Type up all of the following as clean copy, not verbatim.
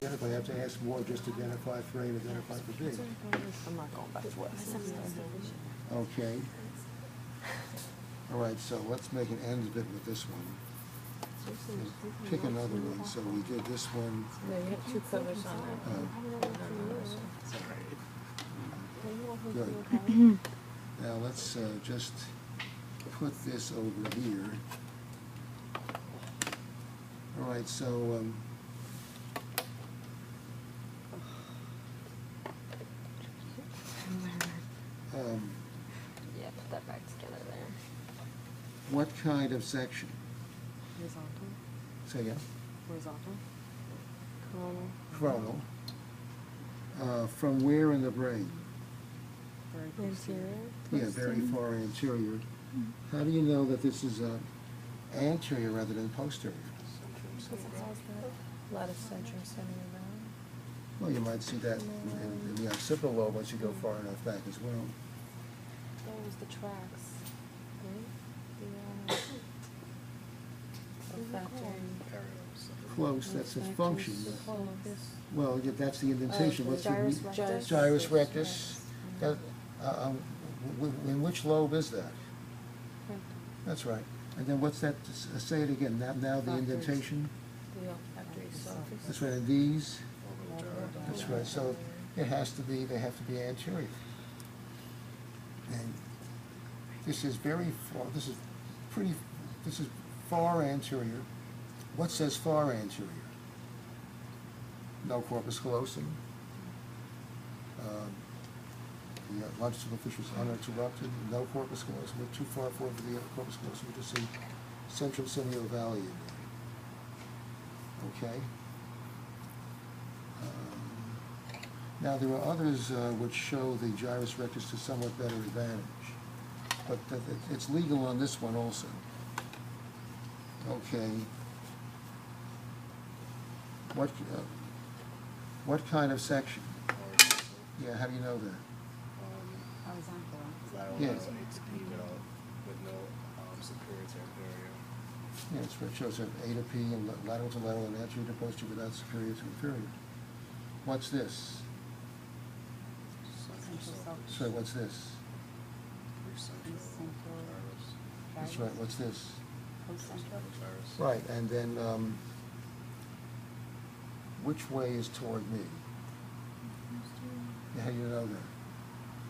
If I have to ask more, just identify for A and identify for B. I'm not going back to west. Okay. All right, so let's make an end of it with this one. Pick another one. So we did this one. No, you have two covers on that. Good. Now let's just put this over here. All right, so Yeah, put that back together there. what kind of section? Horizontal. Say again. Horizontal. Coronal. Coronal. From where in the brain? Very posterior. Yeah, very far anterior. How do you know that this is anterior rather than posterior? A lot of centrum center around. Well, you might see that in the occipital lobe once you go far enough back as well. That was the tracks, right? Close, that's a function. Focus. Well, yeah, that's the indentation. What's the Gyrus rectus. gyrus rectus? That, in which lobe is that? That's right. And then what's that? Say it again. Now the indentation. The olfactory surface. That's right. And these. That's right. So it has to be. They have to be anterior. And this is very far. This is pretty. This is far anterior. What says far anterior? No corpus callosum. The longitudinal fissure is uninterrupted. No corpus callosum. We're too far forward for the corpus callosum. We just see central semio valley in there. Okay. Now there are others which show the gyrus rectus to somewhat better advantage, but it's legal on this one also. Okay. What kind of section? Yeah, how do you know that? Horizontal. Lateral Yeah. lateral A to P with no superior to inferior. Yeah, it's, it shows A to P and lateral to lateral and anterior to posterior without superior to inferior. What's this? So what's this? That's right, what's this? Right, and then which way is toward me? Yeah, how do you know that?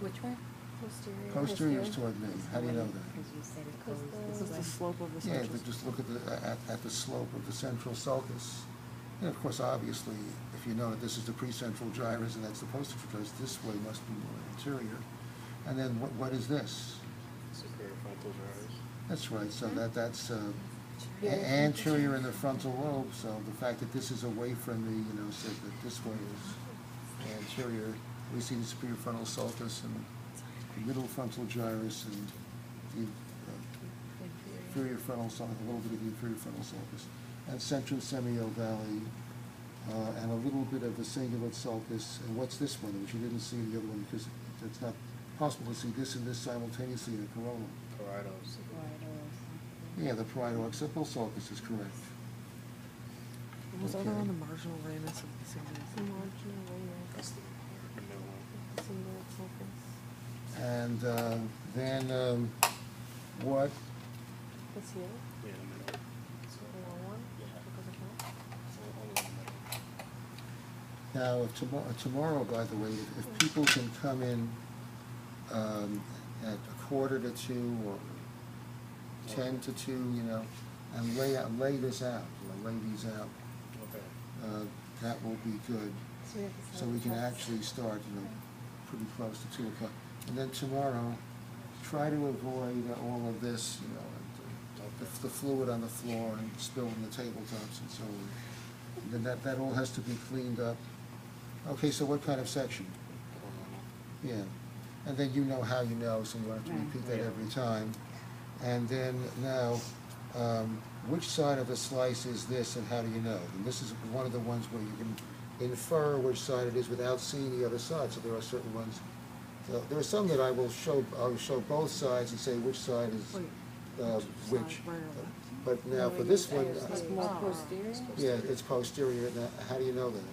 Which way? Posterior. Posterior is toward me. How do you know that? Because you said it Because goes this is the slope of the Yeah, central. but just look at the slope of the central sulcus. And of course, obviously, if you know that this is the precentral gyrus and that's the posterior gyrus, this way must be more anterior. And then what is this? Superior frontal gyrus. That's right. So that's anterior in the frontal lobe. So the fact that this is away from me, says that this way is anterior. We see the superior frontal sulcus and the middle frontal gyrus and the inferior frontal sulcus, a little bit of the inferior frontal sulcus, and central semio valley, and a little bit of the cingulate sulcus. And what's this one, which you didn't see in the other one because it's not possible to see this and this simultaneously in a coronal? Parietos. Yeah, the parieto-occipital sulcus is correct. Was Okay. other on the marginal ramus of the single? The marginal That's ramus. the middle one. The single focus. And then what? This here? Yeah, the middle. So, The long one? yeah. Because of that? So only the middle. Now, if tomorrow, by the way, if people can come in at 1:45 or 1:50, and lay this out, lay these out, Okay. that will be good. So we have the So we can side actually start, pretty close to 2 o'clock. And then tomorrow, try to avoid all of this, the fluid on the floor and spilling the tabletops and so on. And then that all has to be cleaned up. Okay, so what kind of section? Yeah. And then you know how you know, so you don't have to repeat that every time. And then now, which side of the slice is this and how do you know? And this is one of the ones where you can infer which side it is without seeing the other side. So there are certain ones. There are some that I'll show both sides and say which side is which. But now for this one, It's more posterior? yeah, it's posterior. Now, how do you know that?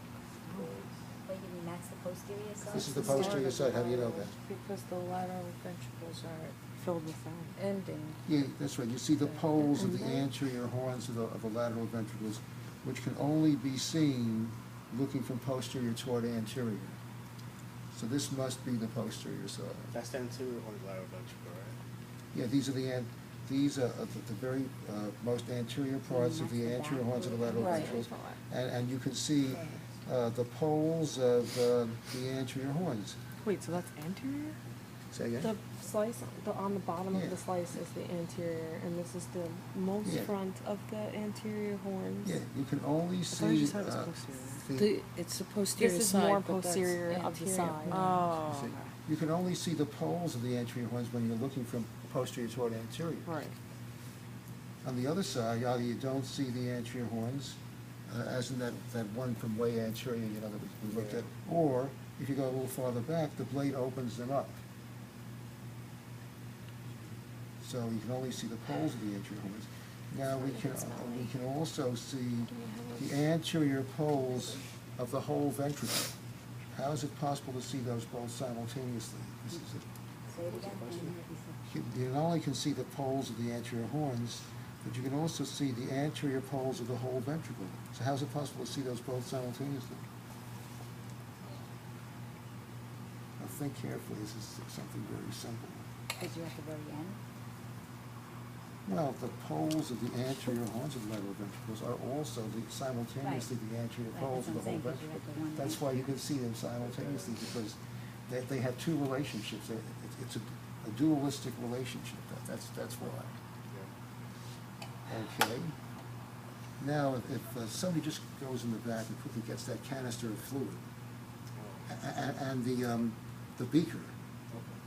Wait, you mean that's the posterior side? This is the posterior side, how do you know that? Because the lateral ventricles are filled with fat. Ending. Yeah, that's right, you see the poles of the anterior horns of the lateral ventricles, which can only be seen looking from posterior toward anterior. So this must be the posterior side. That's the anterior horn lateral ventricle, right? Yeah, these are the very most anterior parts of the anterior horns of the lateral Right. ventricles. And you can see the poles of the anterior horns. Wait, so that's anterior? Say again? The slice, on the bottom Yeah. of the slice is the anterior, and this is the most Yeah. front of the anterior horns. Yeah, you can only I see. thought you said it was posterior. It's the posterior This is side, more but that's posterior of the anterior. side. Oh, See, okay. you can only see the poles of the anterior horns when you're looking from posterior toward anterior. Right. On the other side, either you don't see the anterior horns, as in that one from way anterior, you know, that we looked at, or if you go a little farther back, the blade opens them up. So you can only see the poles of the anterior horns. Now, we can also see the anterior poles of the whole ventricle. How is it possible to see those both simultaneously? This is it. Say it again. You not only can see the poles of the anterior horns, but you can also see the anterior poles of the whole ventricle. So how is it possible to see those both simultaneously? Now think carefully, this is something very simple. Because you're at the very end? Well, the poles of the anterior horns of the lateral ventricles are also simultaneously the anterior Right, poles of the that's whole what I'm saying, 'cause you're at the ventricle. one That's end. why you can see them simultaneously, because they have two relationships. It's a dualistic relationship. That's why. Yeah. Okay. Now, if somebody just goes in the back and quickly gets that canister of fluid and the beaker,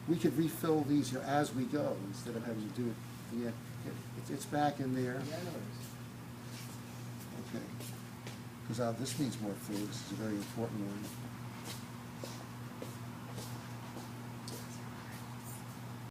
we could refill these, you know, as we go instead of having to do it. Yeah, it's back in there. Yeah, I know it is. Okay. Because this needs more fluid. This is a very important one.